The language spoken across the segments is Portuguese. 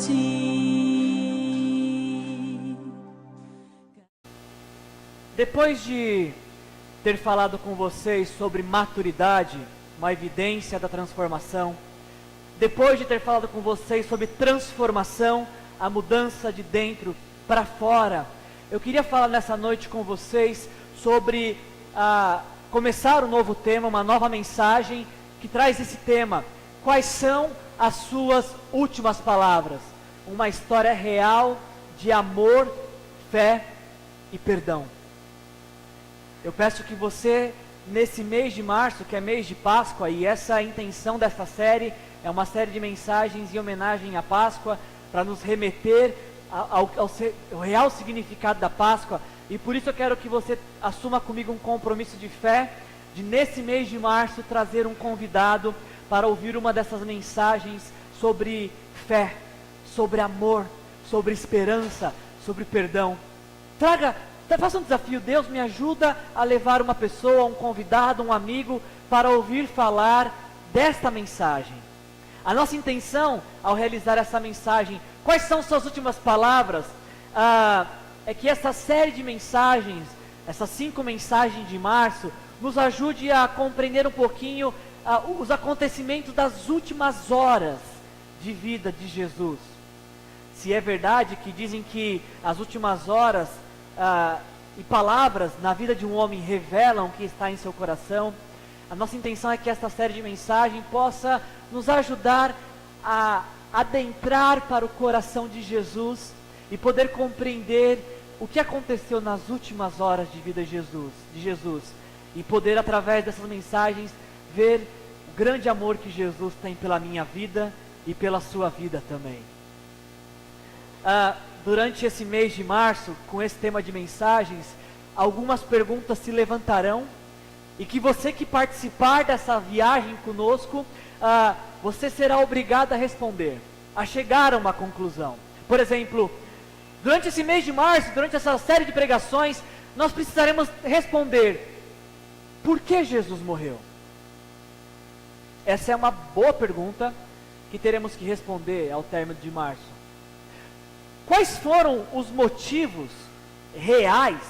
ti. Depois de ter falado com vocês sobre maturidade, uma evidência da transformação, depois de ter falado com vocês sobre transformação, a mudança de dentro para fora, eu queria falar nessa noite com vocês sobre começar um novo tema, uma nova mensagem que traz esse tema. Quais são as suas últimas palavras? Uma história real de amor, fé e perdão. Eu peço que você, nesse mês de março, que é mês de Páscoa, e essa é a intenção dessa série, é uma série de mensagens em homenagem à Páscoa, para nos remeter ao real significado da Páscoa, e por isso eu quero que você assuma comigo um compromisso de fé, de nesse mês de março trazer um convidado para ouvir uma dessas mensagens sobre fé, sobre amor, sobre esperança, sobre perdão. Faça um desafio, Deus me ajuda a levar uma pessoa, um convidado, um amigo, para ouvir falar desta mensagem. A nossa intenção ao realizar essa mensagem, quais são suas últimas palavras? É que essa série de mensagens, essas 5 mensagens de março, nos ajude a compreender um pouquinho os acontecimentos das últimas horas de vida de Jesus. Se é verdade que dizem que as últimas horas e palavras na vida de um homem revelam o que está em seu coração, a nossa intenção é que esta série de mensagens possa nos ajudar a adentrar para o coração de Jesus e poder compreender o que aconteceu nas últimas horas de vida de Jesus, e poder, através dessas mensagens, ver o grande amor que Jesus tem pela minha vida e pela sua vida também. Durante esse mês de março, com esse tema de mensagens, algumas perguntas se levantarão, e que você que participar dessa viagem conosco, você será obrigado a responder, a chegar a uma conclusão. Por exemplo, durante esse mês de março, durante essa série de pregações, nós precisaremos responder: por que Jesus morreu? Essa é uma boa pergunta que teremos que responder ao término de março. Quais foram os motivos reais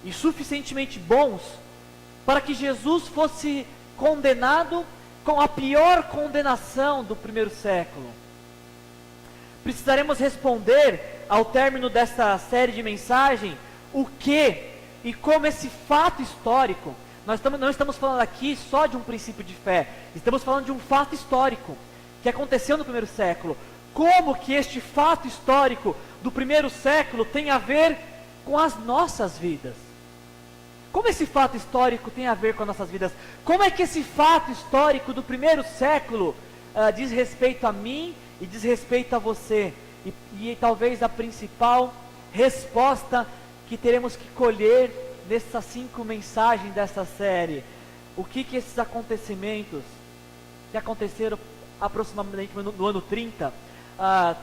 e suficientemente bons para que Jesus fosse condenado com a pior condenação do primeiro século? Precisaremos responder ao término desta série de mensagem o que e como esse fato histórico, não estamos falando aqui só de um princípio de fé, estamos falando de um fato histórico que aconteceu no primeiro século. Como que este fato histórico do primeiro século tem a ver com as nossas vidas? Como esse fato histórico tem a ver com as nossas vidas? Como é que esse fato histórico do primeiro século diz respeito a mim e diz respeito a você? E talvez a principal resposta que teremos que colher nessas 5 mensagens dessa série: o que esses acontecimentos que aconteceram aproximadamente no ano 30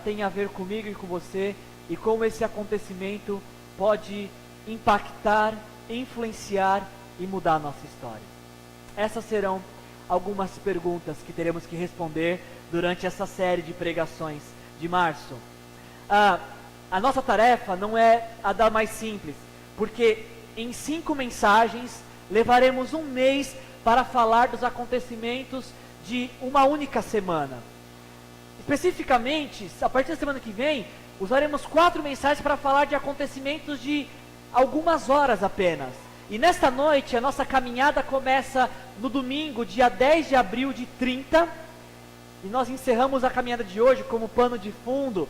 tem a ver comigo e com você, e como esse acontecimento pode impactar, influenciar e mudar a nossa história. Essas serão algumas perguntas que teremos que responder durante essa série de pregações de março. A nossa tarefa não é a da mais simples, porque em 5 mensagens levaremos um mês para falar dos acontecimentos de uma única semana. Especificamente, a partir da semana que vem, usaremos 4 mensagens para falar de acontecimentos de algumas horas apenas. E nesta noite, a nossa caminhada começa no domingo, dia 10 de abril de 30, e nós encerramos a caminhada de hoje como pano de fundo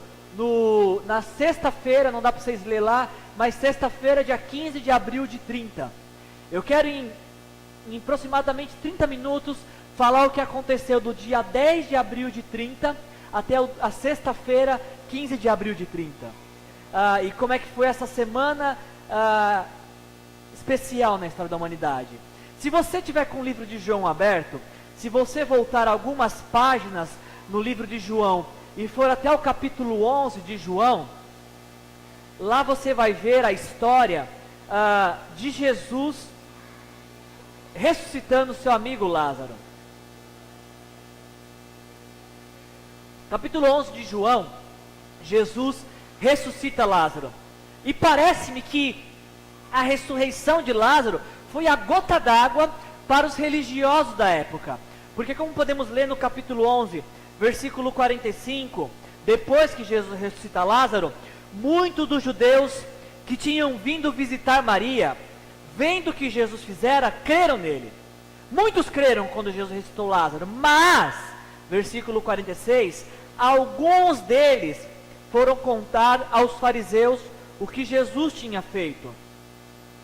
na sexta-feira, não dá para vocês ler lá, mas sexta-feira, dia 15 de abril de 30. Eu quero em aproximadamente 30 minutos falar o que aconteceu do dia 10 de abril de 30 até a sexta-feira, 15 de abril de 30. E como é que foi essa semana especial na história da humanidade. Se você tiver com o livro de João aberto, se você voltar algumas páginas no livro de João e for até o capítulo 11 de João, lá você vai ver a história de Jesus ressuscitando seu amigo Lázaro. Capítulo 11 de João Jesus ressuscita Lázaro. E parece-me que a ressurreição de Lázaro foi a gota d'água para os religiosos da época. Porque como podemos ler no capítulo 11, versículo 45, depois que Jesus ressuscita Lázaro, muitos dos judeus que tinham vindo visitar Maria, vendo o que Jesus fizera, creram nele. Muitos creram quando Jesus ressuscitou Lázaro, mas, versículo 46, alguns deles foram contar aos fariseus o que Jesus tinha feito.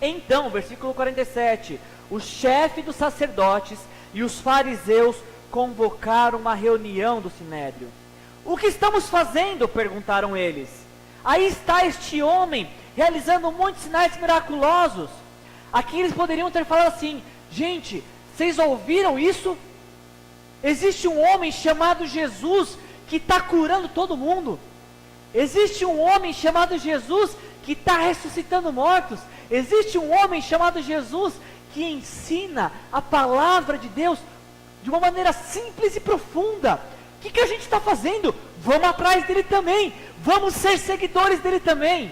Então, versículo 47, o chefe dos sacerdotes e os fariseus convocaram uma reunião do sinédrio. O que estamos fazendo? Perguntaram eles. Aí está este homem realizando muitos sinais miraculosos. Aqui eles poderiam ter falado assim: gente, vocês ouviram isso? Existe um homem chamado Jesus que está curando todo mundo. Existe um homem chamado Jesus que está ressuscitando mortos. Existe um homem chamado Jesus que ensina a palavra de Deus de uma maneira simples e profunda. O que a gente está fazendo? Vamos atrás dele também. Vamos ser seguidores dele também.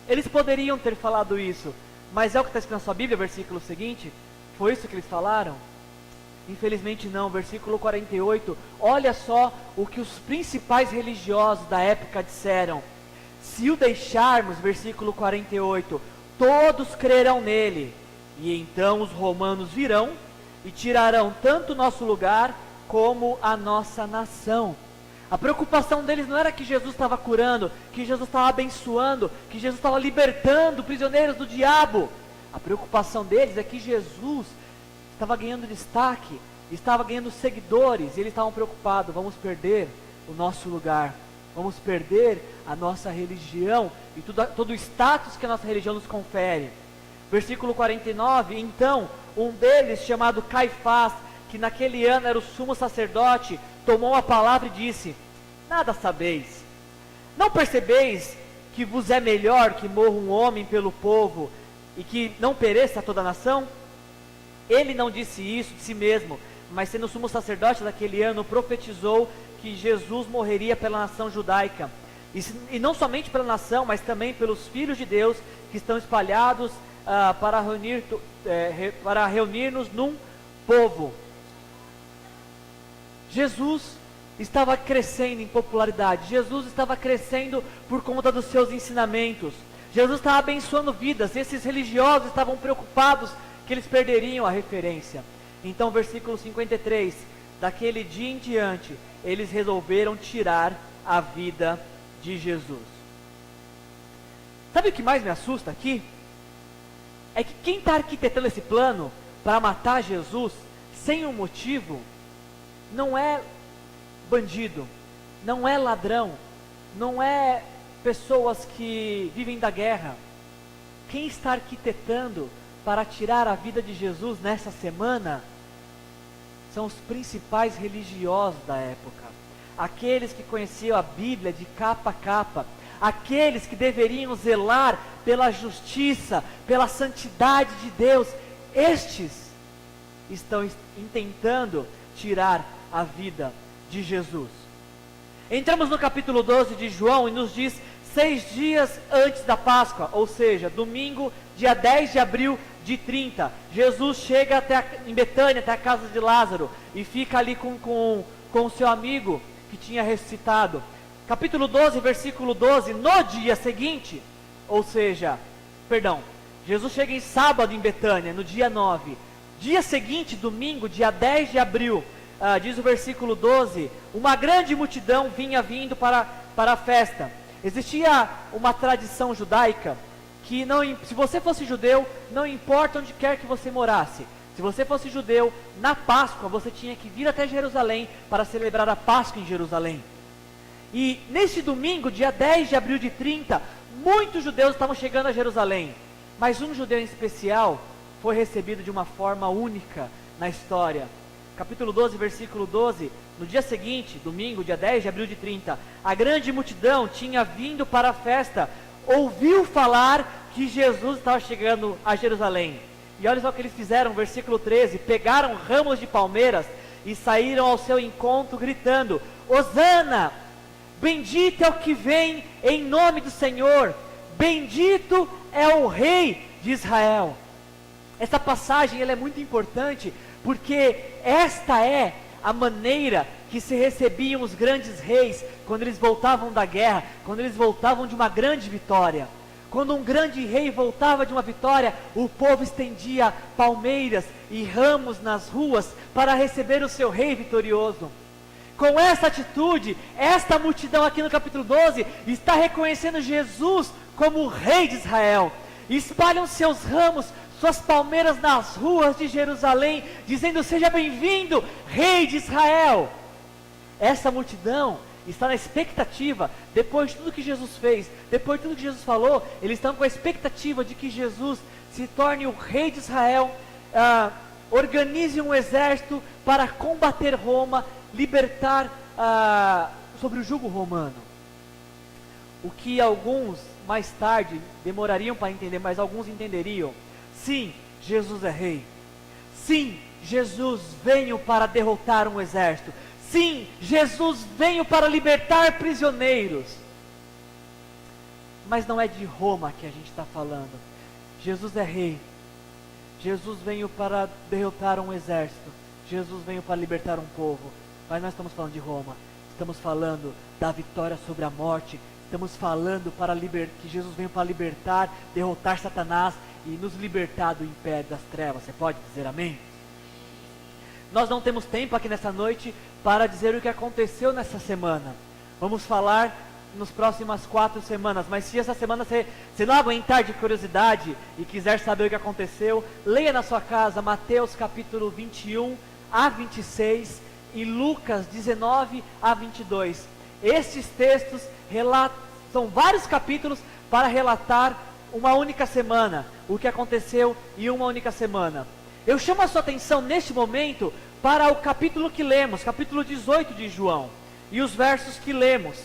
Eles poderiam ter falado isso, mas é o que está escrito na sua Bíblia, versículo seguinte? Foi isso que eles falaram? Infelizmente não. Versículo 48, olha só o que os principais religiosos da época disseram: se o deixarmos, versículo 48, todos crerão nele, e então os romanos virão e tirarão tanto o nosso lugar como a nossa nação. A preocupação deles não era que Jesus estava curando, que Jesus estava abençoando, que Jesus estava libertando prisioneiros do diabo. A preocupação deles é que Jesus estava ganhando destaque, estava ganhando seguidores, e eles estavam preocupados: vamos perder o nosso lugar, vamos perder a nossa religião e todo o status que a nossa religião nos confere. Versículo 49, então um deles, chamado Caifás, que naquele ano era o sumo sacerdote, tomou a palavra e disse: nada sabeis? Não percebeis que vos é melhor que morra um homem pelo povo e que não pereça toda a nação? Ele não disse isso de si mesmo, mas sendo sumo sacerdote daquele ano, profetizou que Jesus morreria pela nação judaica, e não somente pela nação, mas também pelos filhos de Deus que estão espalhados para reunir-nos num povo. Jesus estava crescendo em popularidade, Jesus estava crescendo por conta dos seus ensinamentos, Jesus estava abençoando vidas, e esses religiosos estavam preocupados que eles perderiam a referência. Então, versículo 53, daquele dia em diante, eles resolveram tirar a vida de Jesus. Sabe o que mais me assusta aqui? É que quem está arquitetando esse plano para matar Jesus sem um motivo, não é bandido, não é ladrão, não é pessoas que vivem da guerra. Quem está arquitetando para tirar a vida de Jesus nessa semana são os principais religiosos da época, aqueles que conheciam a Bíblia de capa a capa, aqueles que deveriam zelar pela justiça, pela santidade de Deus. Estes estão intentando tirar a vida de Jesus. Entramos no capítulo 12 de João e nos diz: 6 dias antes da Páscoa, ou seja, domingo, dia 10 de abril de 30, Jesus chega em Betânia, até a casa de Lázaro, e fica ali com o seu amigo que tinha ressuscitado. Capítulo 12, versículo 12, no dia seguinte, ou seja, Jesus chega em sábado em Betânia, no dia 9, dia seguinte, domingo, dia 10 de abril, diz o versículo 12, uma grande multidão vinha vindo para a festa. Existia uma tradição judaica, que se você fosse judeu, não importa onde quer que você morasse, se você fosse judeu, na Páscoa você tinha que vir até Jerusalém para celebrar a Páscoa em Jerusalém. E nesse domingo, dia 10 de abril de 30, muitos judeus estavam chegando a Jerusalém, mas um judeu em especial foi recebido de uma forma única na história. Capítulo 12, versículo 12, no dia seguinte, domingo, dia 10 de abril de 30, a grande multidão tinha vindo para a festa, ouviu falar que Jesus estava chegando a Jerusalém. E olha só o que eles fizeram, versículo 13, pegaram ramos de palmeiras e saíram ao seu encontro gritando: Hosana, Bendito é o que vem em nome do Senhor. Bendito é o Rei de Israel. Essa passagem ela é muito importante, porque esta é a maneira que se recebiam os grandes reis quando eles voltavam da guerra, quando eles voltavam de uma grande vitória. Quando um grande rei voltava de uma vitória, o povo estendia palmeiras e ramos nas ruas para receber o seu rei vitorioso. Com essa atitude, esta multidão aqui no capítulo 12 está reconhecendo Jesus como o Rei de Israel. Espalham seus ramos, suas palmeiras nas ruas de Jerusalém, dizendo: seja bem-vindo, Rei de Israel. Essa multidão está na expectativa, depois de tudo que Jesus fez, depois de tudo que Jesus falou, eles estão com a expectativa de que Jesus se torne o Rei de Israel, organize um exército para combater Roma, libertar sobre o jugo romano. O que alguns mais tarde demorariam para entender, mas alguns entenderiam. Sim, Jesus é rei. Sim, Jesus veio para derrotar um exército. Sim, Jesus veio para libertar prisioneiros. Mas não é de Roma que a gente está falando. Jesus é rei. Jesus veio para derrotar um exército. Jesus veio para libertar um povo. Mas nós estamos falando de Roma. Estamos falando da vitória sobre a morte. Estamos falando que Jesus veio para libertar, derrotar Satanás e nos libertar do império das trevas. Você pode dizer amém? Nós não temos tempo aqui nessa noite para dizer o que aconteceu nessa semana. Vamos falar nas próximas 4 semanas. Mas se essa semana você não aguentar de curiosidade e quiser saber o que aconteceu, leia na sua casa Mateus capítulo 21 a 26 e Lucas 19 a 22. Estes textos são vários capítulos para relatar uma única semana, o que aconteceu em uma única semana. Eu chamo a sua atenção neste momento para o capítulo que lemos, capítulo 18 de João, e os versos que lemos.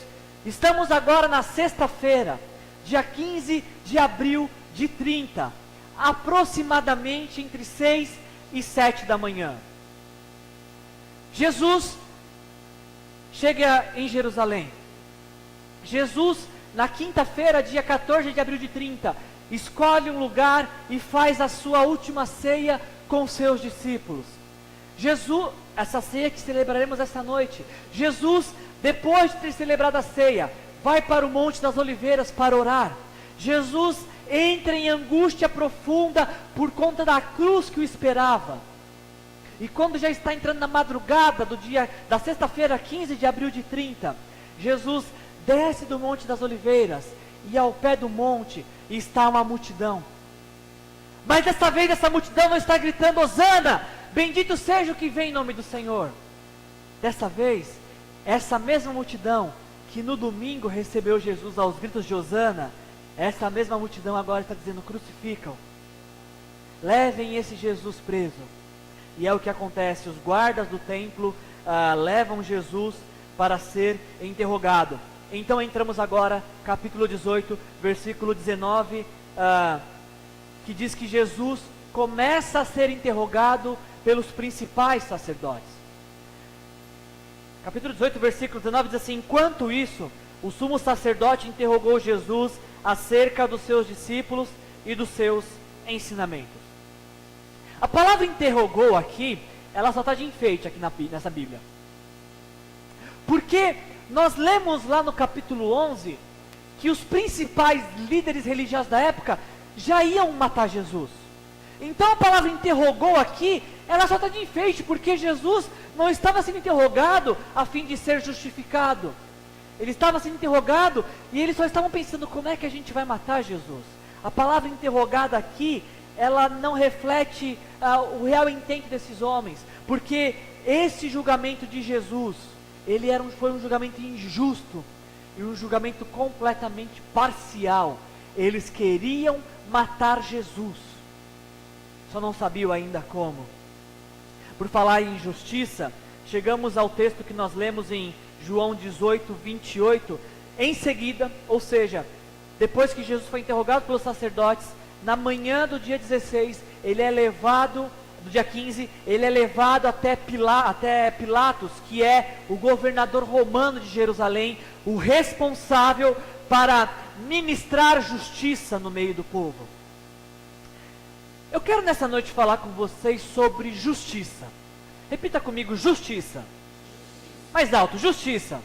Estamos agora na sexta-feira, dia 15 de abril de 30, aproximadamente entre 6 e 7 da manhã. Jesus chega em Jerusalém. Jesus, na quinta-feira, dia 14 de abril de 30, escolhe um lugar e faz a sua última ceia com seus discípulos. Jesus, essa ceia que celebraremos esta noite, Jesus, depois de ter celebrado a ceia, vai para o Monte das Oliveiras para orar. Jesus entra em angústia profunda por conta da cruz que o esperava. E quando já está entrando na madrugada da sexta-feira, 15 de abril de 30, Jesus desce do Monte das Oliveiras e ao pé do monte está uma multidão. Mas dessa vez essa multidão não está gritando: Hosana, bendito seja o que vem em nome do Senhor. Dessa vez, essa mesma multidão que no domingo recebeu Jesus aos gritos de Hosana, essa mesma multidão agora está dizendo: crucificam, levem esse Jesus preso. E é o que acontece, os guardas do templo levam Jesus para ser interrogado. Então entramos agora, capítulo 18, versículo 19, que diz que Jesus começa a ser interrogado pelos principais sacerdotes. Capítulo 18, versículo 19 diz assim: enquanto isso, o sumo sacerdote interrogou Jesus acerca dos seus discípulos e dos seus ensinamentos. A palavra interrogou aqui, ela só está de enfeite aqui nessa Bíblia. Porque nós lemos lá no capítulo 11 que os principais líderes religiosos da época já iam matar Jesus. Então a palavra interrogou aqui, ela só está de enfeite, porque Jesus não estava sendo interrogado a fim de ser justificado. Ele estava sendo interrogado e eles só estavam pensando: como é que a gente vai matar Jesus? A palavra interrogada aqui, ela não reflete o real intento desses homens, porque esse julgamento de Jesus, foi um julgamento injusto e um julgamento completamente parcial. Eles queriam matar Jesus, só não sabiam ainda como. Por falar em justiça, chegamos ao texto que nós lemos em João 18, 28. Em seguida, ou seja, depois que Jesus foi interrogado pelos sacerdotes, na manhã do dia 16, ele é levado do dia 15, ele é levado até Pilatos, que é o governador romano de Jerusalém, o responsável para ministrar justiça no meio do povo. Eu quero nessa noite falar com vocês sobre justiça. Repita comigo, justiça. Mais alto, justiça.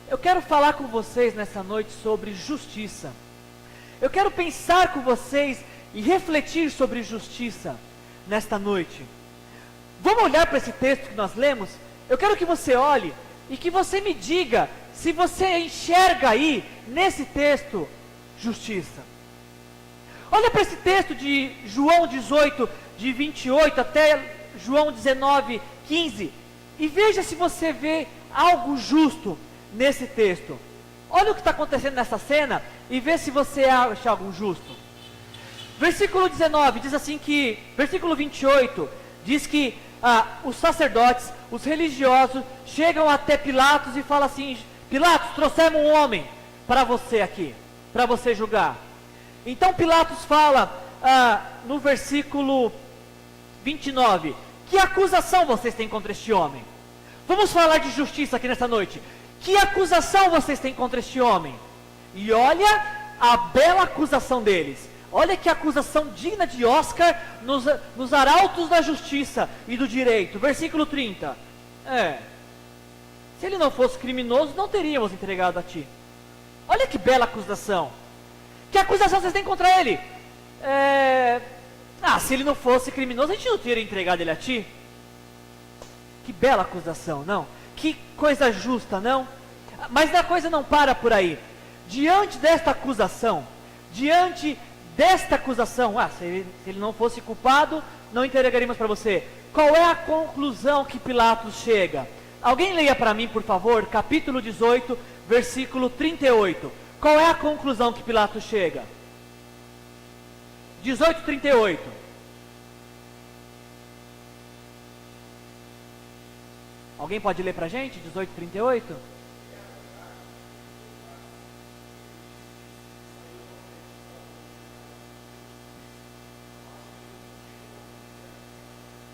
Eu quero falar com vocês nessa noite sobre justiça. Eu quero pensar com vocês e refletir sobre justiça nesta noite. Vamos olhar para esse texto que nós lemos? Eu quero que você olhe e que você me diga se você enxerga aí, nesse texto, justiça. Olha para esse texto de João 18, de 28 até João 19, 15, e veja se você vê algo justo nesse texto. Olha o que está acontecendo nessa cena e vê se você acha algo justo. Versículo 19 diz assim que, versículo 28 diz que os sacerdotes, os religiosos chegam até Pilatos e falam assim: Pilatos, trouxemos um homem para você aqui, para você julgar. Então Pilatos fala no versículo 29, que acusação vocês têm contra este homem? Vamos falar de justiça aqui nessa noite. Que acusação vocês têm contra este homem? E olha a bela acusação deles. Olha que acusação digna de Oscar nos arautos da justiça e do direito. Versículo 30. Se ele não fosse criminoso, não teríamos entregado a ti. Olha que bela acusação. Que acusação vocês têm contra ele? Se ele não fosse criminoso, a gente não teria entregado ele a ti. Que bela acusação, não? Que coisa justa, não? Mas a coisa não para por aí. Diante desta acusação, se ele não fosse culpado, não entregaríamos para você. Qual é a conclusão que Pilatos chega? Alguém leia para mim, por favor, capítulo 18, versículo 38. Qual é a conclusão que Pilatos chega? 18, 38. Alguém pode ler para a gente? 18, 38?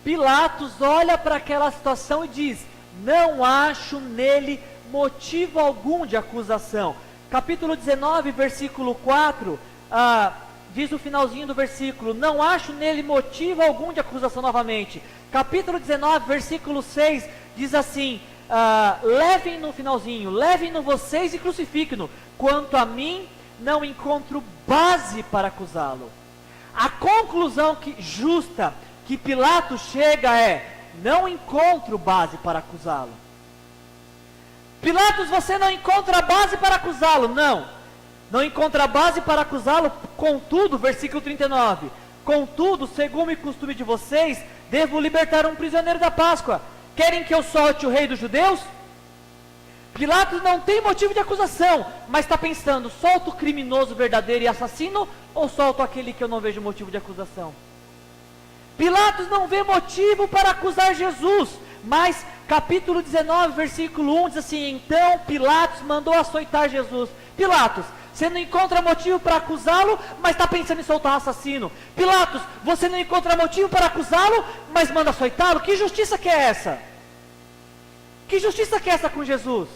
Pilatos olha para aquela situação e diz: não acho nele motivo algum de acusação. Capítulo 19, versículo 4, diz o finalzinho do versículo: não acho nele motivo algum de acusação novamente. Capítulo 19, versículo 6, diz assim: levem-no, finalzinho, levem-no vocês e crucifiquem-no. Quanto a mim, não encontro base para acusá-lo. A conclusão justa que Pilatos chega é: não encontro base para acusá-lo. Pilatos, você não encontra base para acusá-lo? Não encontra base para acusá-lo. Contudo, versículo 39, contudo, segundo o costume de vocês, devo libertar um prisioneiro da Páscoa. Querem que eu solte o rei dos judeus? Pilatos não tem motivo de acusação, mas está pensando: solto o criminoso verdadeiro e assassino, ou solto aquele que eu não vejo motivo de acusação? Pilatos não vê motivo para acusar Jesus, mas capítulo 19, versículo 1 diz assim: então Pilatos mandou açoitar Jesus. Pilatos, você não encontra motivo para acusá-lo, mas está pensando em soltar o assassino. Pilatos, você não encontra motivo para acusá-lo, mas manda açoitá-lo. Que justiça que é essa? Que justiça que é essa com Jesus?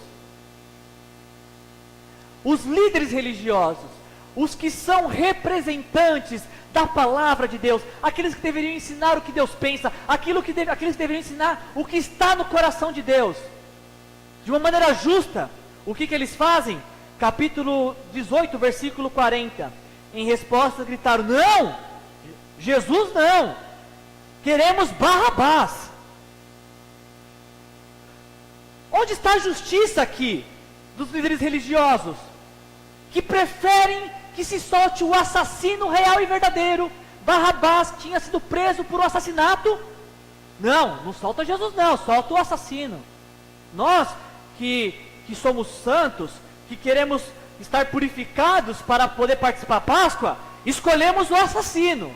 Os líderes religiosos, os que são representantes da palavra de Deus, aqueles que deveriam ensinar o que Deus pensa, aqueles que deveriam ensinar o que está no coração de Deus, de uma maneira justa, o que eles fazem? Capítulo 18, versículo 40, em resposta gritaram: não, Jesus não, queremos Barrabás. Onde está a justiça aqui, dos líderes religiosos, que preferem que se solte o assassino real e verdadeiro? Barrabás tinha sido preso por um assassinato. Não solta Jesus não, solta o assassino. Nós que somos santos, que queremos estar purificados para poder participar da Páscoa, escolhemos o assassino.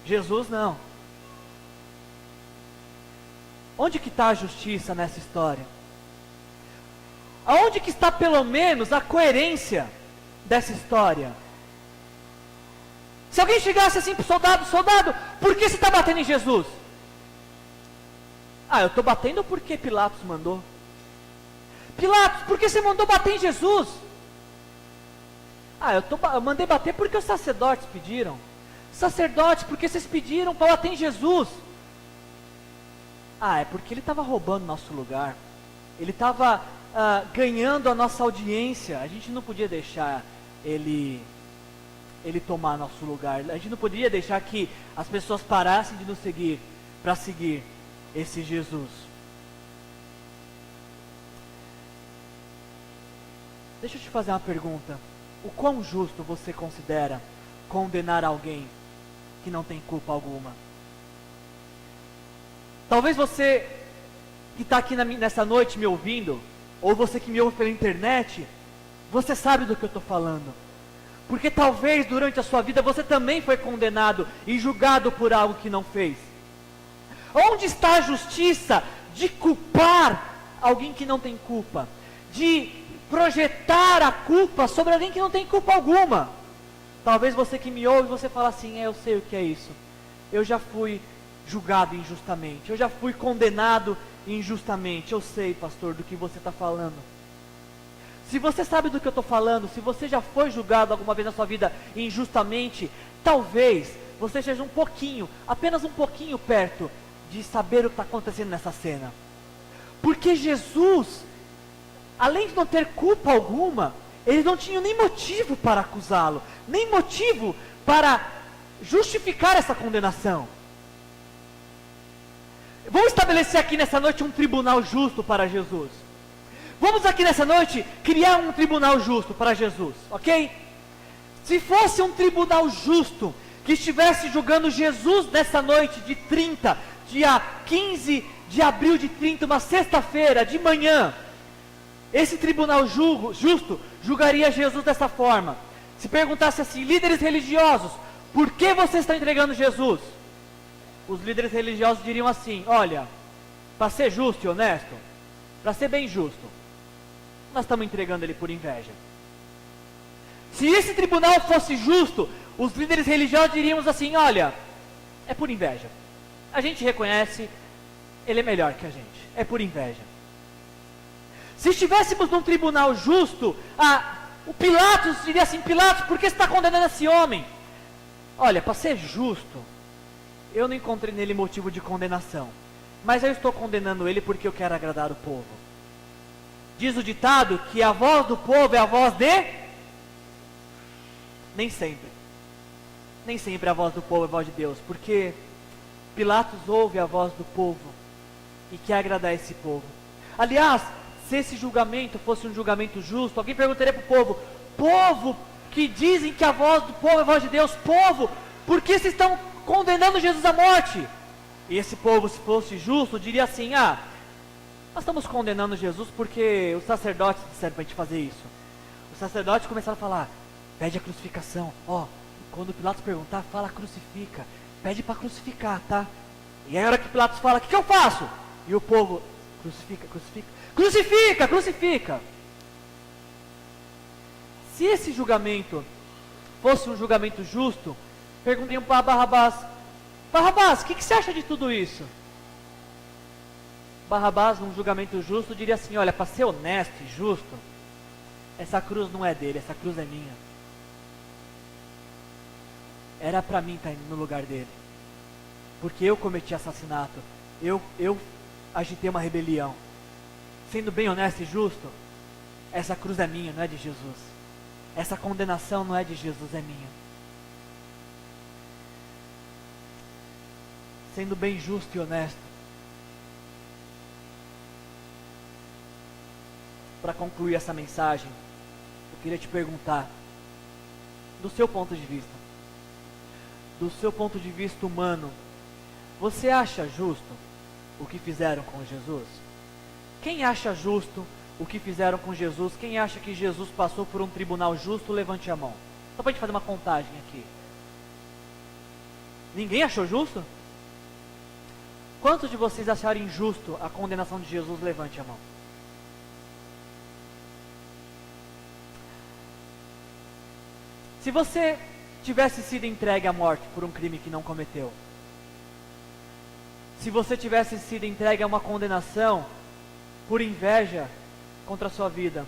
Jesus não. Onde que está a justiça nessa história? Aonde que está pelo menos a coerência dessa história? Se alguém chegasse assim para o soldado, soldado, por que você está batendo em Jesus? Ah, eu estou batendo porque Pilatos mandou. Pilatos, por que você mandou bater em Jesus? Ah, eu mandei bater porque os sacerdotes pediram. Sacerdotes, porque vocês pediram para bater em Jesus? Ah, é porque ele estava roubando nosso lugar. Ele estava ganhando a nossa audiência. A gente não podia deixar ele tomar nosso lugar. A gente não poderia deixar que as pessoas parassem de nos seguir para seguir esse Jesus. Deixa eu te fazer uma pergunta. O quão justo você considera condenar alguém que não tem culpa alguma? Talvez você que está aqui nessa noite me ouvindo, ou você que me ouve pela internet, você sabe do que eu estou falando. Porque talvez durante a sua vida você também foi condenado e julgado por algo que não fez. Onde está a justiça de culpar alguém que não tem culpa? De projetar a culpa sobre alguém que não tem culpa alguma? Talvez você que me ouve, você fala assim, eu sei o que é isso. Eu já fui julgado injustamente. Eu já fui condenado injustamente. Eu sei, pastor, do que você está falando. Se você sabe do que eu estou falando, se você já foi julgado alguma vez na sua vida injustamente, talvez você esteja um pouquinho, apenas um pouquinho perto de saber o que está acontecendo nessa cena. Porque Jesus, além de não ter culpa alguma, eles não tinham nem motivo para acusá-lo, nem motivo para justificar essa condenação. Vamos estabelecer aqui nessa noite um tribunal justo para Jesus. Vamos aqui nessa noite criar um tribunal justo para Jesus, ok? Se fosse um tribunal justo que estivesse julgando Jesus nessa noite de 30, dia 15 de abril de 30, uma sexta-feira de manhã, esse tribunal justo julgaria Jesus dessa forma. Se perguntasse assim, líderes religiosos, por que vocês estão entregando Jesus? Os líderes religiosos diriam assim, olha, para ser justo e honesto, para ser bem justo, nós estamos entregando ele por inveja. Se esse tribunal fosse justo, os líderes religiosos diriam assim, olha, é por inveja. A gente reconhece, ele é melhor que a gente, é por inveja. Se estivéssemos num tribunal justo, o Pilatos diria assim, Pilatos, por que você está condenando esse homem? Olha, para ser justo, eu não encontrei nele motivo de condenação, mas eu estou condenando ele porque eu quero agradar o povo. Diz o ditado que a voz do povo é a voz de... Nem sempre. Nem sempre a voz do povo é a voz de Deus, porque Pilatos ouve a voz do povo e quer agradar esse povo. Aliás, se esse julgamento fosse um julgamento justo, alguém perguntaria para o povo, povo que dizem que a voz do povo é a voz de Deus, povo, por que vocês estão condenando Jesus à morte? E esse povo, se fosse justo, diria assim, nós estamos condenando Jesus porque os sacerdotes disseram para a gente fazer isso. Os sacerdotes começaram a falar, pede a crucificação, quando Pilatos perguntar, fala crucifica, pede para crucificar, tá? E aí a hora que Pilatos fala, o que eu faço? E o povo, crucifica, crucifica, crucifica, crucifica. Se esse julgamento fosse um julgamento justo, perguntariam para Barrabás, Barrabás, o que você acha de tudo isso? Barrabás, num julgamento justo, diria assim, olha, para ser honesto e justo, essa cruz não é dele, essa cruz é minha. Era para mim estar no lugar dele, porque eu cometi assassinato, eu agitei uma rebelião. Sendo bem honesto e justo, essa cruz é minha, não é de Jesus. Essa condenação não é de Jesus, é minha. Sendo bem justo e honesto, para concluir essa mensagem, eu queria te perguntar, do seu ponto de vista humano, você acha justo o que fizeram com Jesus? Quem acha justo o que fizeram com Jesus? Quem acha que Jesus passou por um tribunal justo, levante a mão. Só para a gente fazer uma contagem aqui. Ninguém achou justo? Quantos de vocês acharam injusto a condenação de Jesus? Levante a mão. Se você tivesse sido entregue à morte por um crime que não cometeu? Se você tivesse sido entregue a uma condenação por inveja contra a sua vida,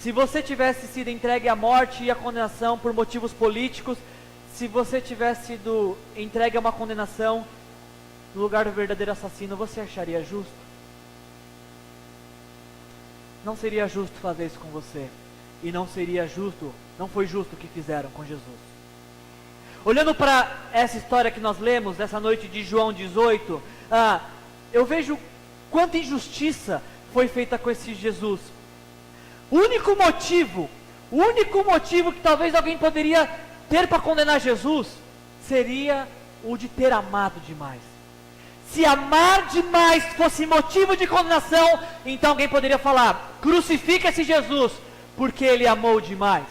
se você tivesse sido entregue à morte e à condenação por motivos políticos, se você tivesse sido entregue a uma condenação no lugar do verdadeiro assassino, você acharia justo? Não seria justo fazer isso com você. E não foi justo o que fizeram com Jesus. Olhando para essa história que nós lemos, dessa noite de João 18, eu vejo quanta injustiça foi feita com esse Jesus. O único motivo que talvez alguém poderia ter para condenar Jesus, seria o de ter amado demais. Se amar demais fosse motivo de condenação, então alguém poderia falar: crucifica esse Jesus, porque ele amou demais.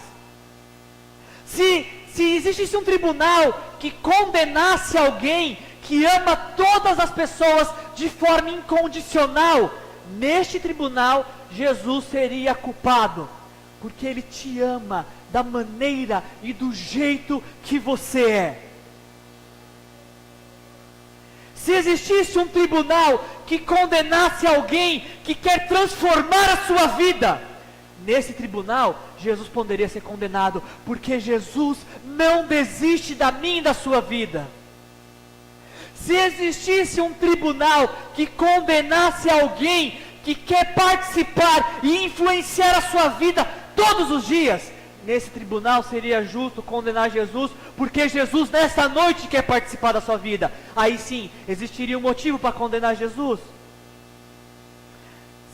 Se existisse um tribunal que condenasse alguém que ama todas as pessoas de forma incondicional, neste tribunal Jesus seria culpado, porque ele te ama da maneira e do jeito que você é. Se existisse um tribunal que condenasse alguém que quer transformar a sua vida, nesse tribunal Jesus poderia ser condenado, porque Jesus não desiste da minha e da sua vida. Se existisse um tribunal que condenasse alguém que quer participar e influenciar a sua vida todos os dias, nesse tribunal seria justo condenar Jesus, porque Jesus nessa noite quer participar da sua vida. Aí sim, existiria um motivo para condenar Jesus.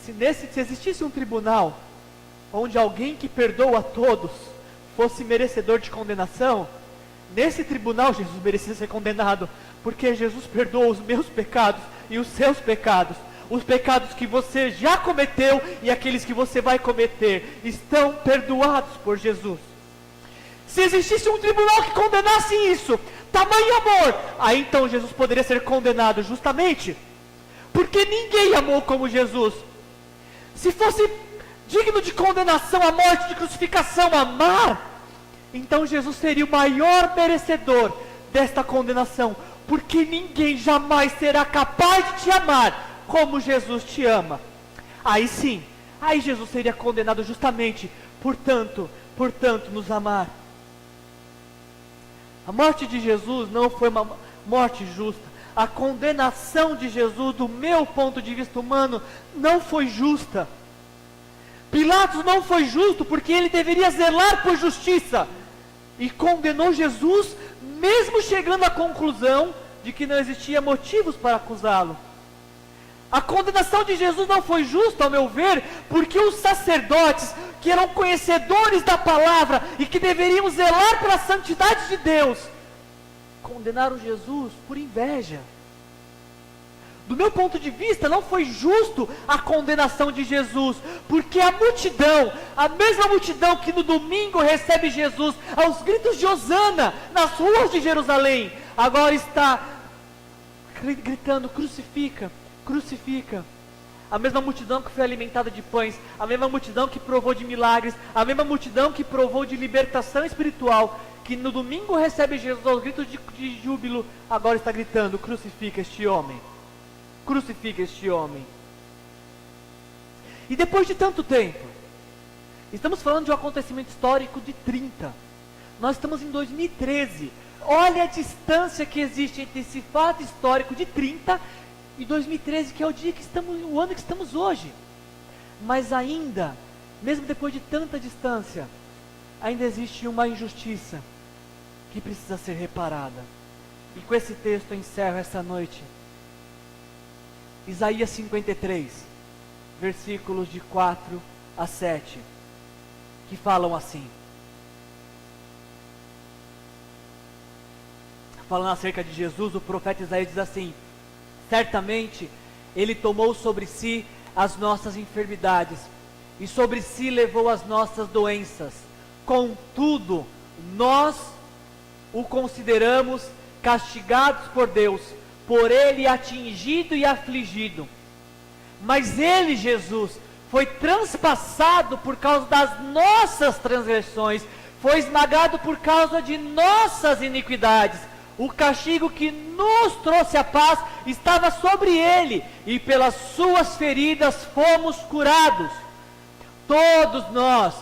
Se existisse um tribunal onde alguém que perdoa a todos fosse merecedor de condenação, nesse tribunal Jesus merecia ser condenado, porque Jesus perdoou os meus pecados e os seus pecados. Os pecados que você já cometeu e aqueles que você vai cometer estão perdoados por Jesus. Se existisse um tribunal que condenasse isso, tamanho amor, aí então Jesus poderia ser condenado justamente porque ninguém amou como Jesus. Se fosse digno de condenação a morte, de crucificação, amar, então Jesus seria o maior merecedor desta condenação, porque ninguém jamais será capaz de te amar como Jesus te ama. Aí sim, aí Jesus seria condenado justamente portanto nos amar. A morte de Jesus não foi uma morte justa. A condenação de Jesus, do meu ponto de vista humano, não foi justa. Pilatos não foi justo, porque ele deveria zelar por justiça, e condenou Jesus, mesmo chegando à conclusão de que não existia motivos para acusá-lo. A condenação de Jesus não foi justa, ao meu ver, porque os sacerdotes, que eram conhecedores da palavra e que deveriam zelar pela santidade de Deus, condenaram Jesus por inveja. Do meu ponto de vista, não foi justo a condenação de Jesus, porque a multidão, a mesma multidão que no domingo recebe Jesus aos gritos de Hosana nas ruas de Jerusalém, agora está gritando: crucifica, crucifica. A mesma multidão que foi alimentada de pães, a mesma multidão que provou de milagres, a mesma multidão que provou de libertação espiritual, que no domingo recebe Jesus aos gritos de júbilo, agora está gritando: crucifica este homem, crucifica este homem. E depois de tanto tempo, estamos falando de um acontecimento histórico de 30, nós estamos em 2013, olha a distância que existe entre esse fato histórico de 30 e 2013, que é o ano que estamos hoje. Mas ainda, mesmo depois de tanta distância, ainda existe uma injustiça que precisa ser reparada. E com esse texto eu encerro essa noite. Isaías 53, versículos de 4 a 7, que falam assim. Falando acerca de Jesus, o profeta Isaías diz assim: certamente Ele tomou sobre si as nossas enfermidades, e sobre si levou as nossas doenças. Contudo, nós o consideramos castigados por Deus, por Ele atingido e afligido. Mas Ele, Jesus, foi transpassado por causa das nossas transgressões, foi esmagado por causa de nossas iniquidades. O castigo que nos trouxe a paz estava sobre ele, e pelas suas feridas fomos curados. Todos nós,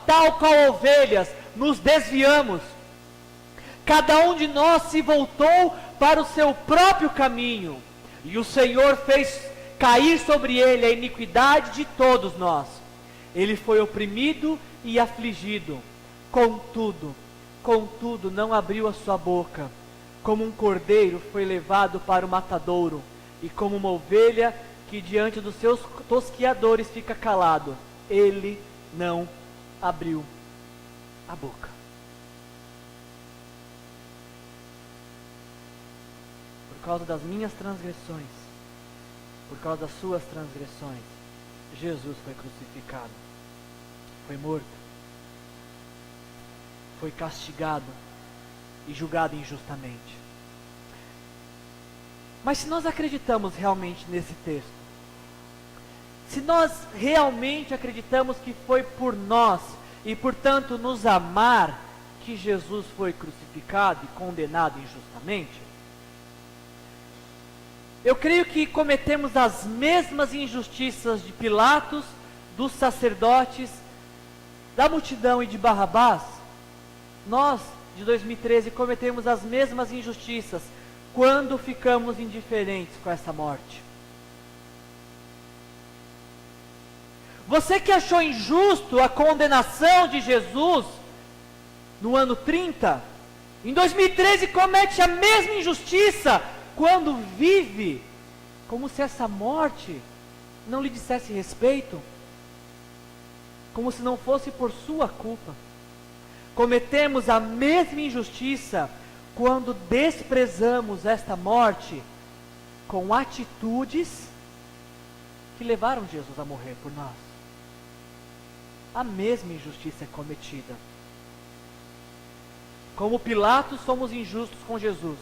tal qual ovelhas, nos desviamos. Cada um de nós se voltou para o seu próprio caminho, e o Senhor fez cair sobre ele a iniquidade de todos nós. Ele foi oprimido e afligido, contudo não abriu a sua boca. Como um cordeiro foi levado para o matadouro, e como uma ovelha que diante dos seus tosquiadores fica calado, ele não abriu a boca. Por causa das minhas transgressões, por causa das suas transgressões, Jesus foi crucificado, foi morto, foi castigado e julgado injustamente. Mas se nós acreditamos realmente nesse texto, se nós realmente acreditamos que foi por nós e portanto nos amar que Jesus foi crucificado e condenado injustamente, eu creio que cometemos as mesmas injustiças de Pilatos, dos sacerdotes, da multidão e de Barrabás. Nós, de 2013, cometemos as mesmas injustiças quando ficamos indiferentes com essa morte. Você que achou injusto a condenação de Jesus no ano 30, em 2013 comete a mesma injustiça quando vive como se essa morte não lhe dissesse respeito, como se não fosse por sua culpa. Cometemos a mesma injustiça quando desprezamos esta morte com atitudes que levaram Jesus a morrer por nós. A mesma injustiça é cometida. Como Pilatos, somos injustos com Jesus.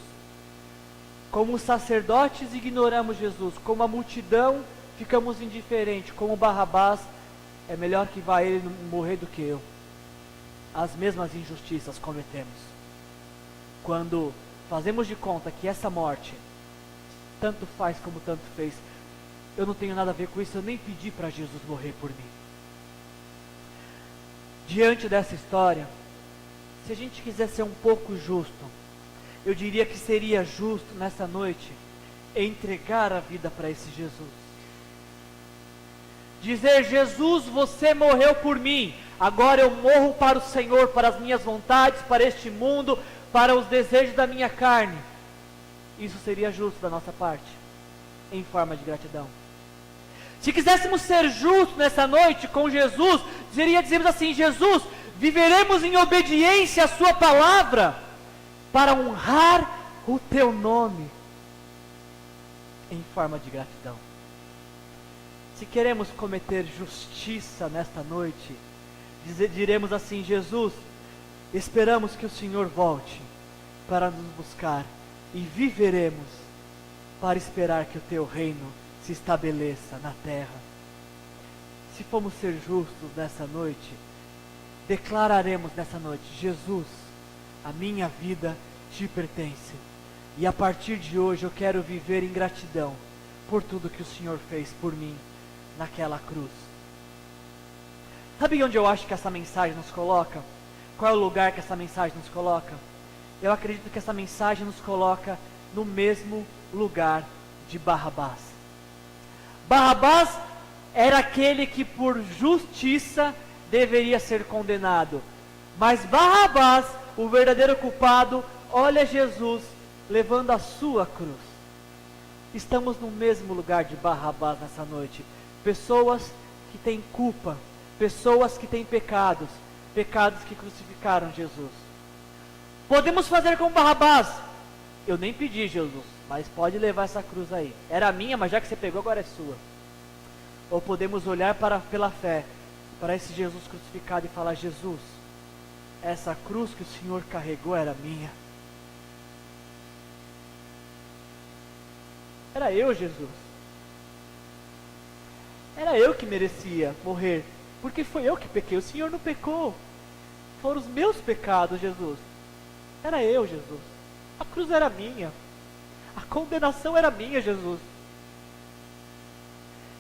Como os sacerdotes, ignoramos Jesus. Como a multidão, ficamos indiferentes. Como Barrabás, é melhor que vá ele morrer do que eu. As mesmas injustiças cometemos quando fazemos de conta que essa morte tanto faz como tanto fez. Eu não tenho nada a ver com isso, eu nem pedi para Jesus morrer por mim. Diante dessa história, se a gente quiser ser um pouco justo, eu diria que seria justo nessa noite entregar a vida para esse Jesus. Dizer: Jesus, você morreu por mim, agora eu morro para o Senhor, para as minhas vontades, para este mundo, para os desejos da minha carne. Isso seria justo da nossa parte, em forma de gratidão. Se quiséssemos ser justos nessa noite com Jesus, dizemos assim: Jesus, viveremos em obediência à sua palavra, para honrar o teu nome, em forma de gratidão. Se queremos cometer justiça nesta noite, diremos assim: Jesus, esperamos que o Senhor volte para nos buscar, e viveremos para esperar que o teu reino se estabeleça na terra. Se formos ser justos nessa noite, declararemos nessa noite: Jesus, a minha vida te pertence, e a partir de hoje eu quero viver em gratidão por tudo que o Senhor fez por mim naquela cruz. Sabe onde eu acho que essa mensagem nos coloca? Qual é o lugar que essa mensagem nos coloca? Eu acredito que essa mensagem nos coloca no mesmo lugar de Barrabás. Barrabás era aquele que por justiça deveria ser condenado, mas Barrabás, o verdadeiro culpado, olha Jesus levando a sua cruz. Estamos no mesmo lugar de Barrabás nessa noite. Pessoas que têm culpa, pessoas que têm pecados que crucificaram Jesus. Podemos fazer como Barrabás: eu nem pedi, Jesus, mas pode levar essa cruz aí. Era minha, mas já que você pegou, agora é sua. Ou podemos olhar pela fé para esse Jesus crucificado e falar: Jesus, essa cruz que o Senhor carregou era minha. Era eu, Jesus. Era eu que merecia morrer porque foi eu que pequei, o Senhor não pecou. Foram os meus pecados, Jesus. Era eu, Jesus. A cruz era minha. A condenação era minha, Jesus.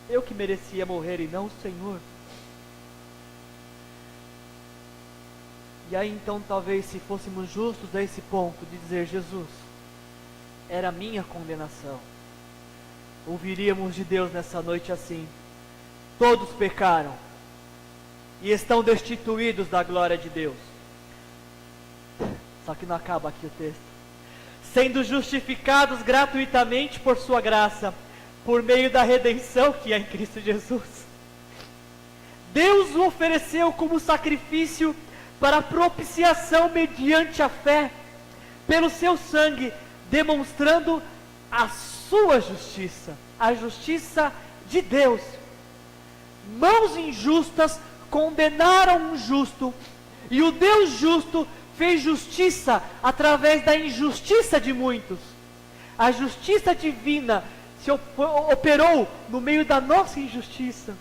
Eu que merecia morrer e não o Senhor. E aí então talvez se fôssemos justos a esse ponto de dizer, Jesus, era a minha condenação, ouviríamos de Deus nessa noite assim: todos pecaram e estão destituídos da glória de Deus. Só que não acaba aqui o texto. Sendo justificados gratuitamente por sua graça, por meio da redenção que há em Cristo Jesus. Deus o ofereceu como sacrifício para propiciação mediante a fé, pelo seu sangue, demonstrando a sua justiça, a justiça de Deus. Mãos injustas condenaram um justo, e o Deus justo fez justiça através da injustiça de muitos. A justiça divina se operou no meio da nossa injustiça.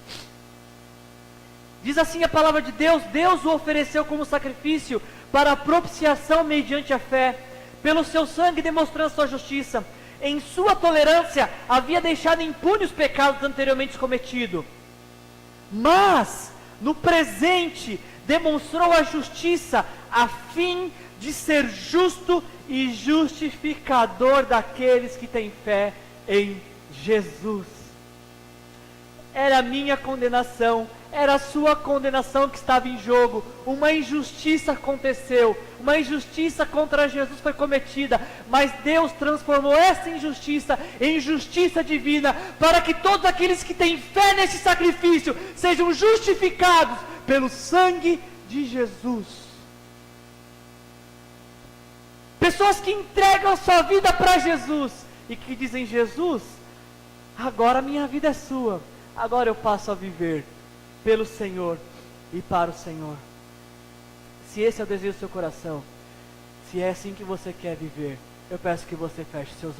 Diz assim a palavra de Deus: Deus o ofereceu como sacrifício para a propiciação mediante a fé, pelo seu sangue demonstrando sua justiça. Em sua tolerância havia deixado impunes os pecados anteriormente cometidos, mas no presente demonstrou a justiça, a fim de ser justo e justificador daqueles que têm fé em Jesus. Era a minha condenação, era a sua condenação que estava em jogo. Uma injustiça aconteceu, uma injustiça contra Jesus foi cometida, mas Deus transformou essa injustiça em justiça divina, para que todos aqueles que têm fé nesse sacrifício sejam justificados pelo sangue de Jesus. Pessoas que entregam a sua vida para Jesus e que dizem: Jesus, agora a minha vida é sua, agora eu passo a viver pelo Senhor e para o Senhor. Se esse é o desejo do seu coração, se é assim que você quer viver, eu peço que você feche seus olhos.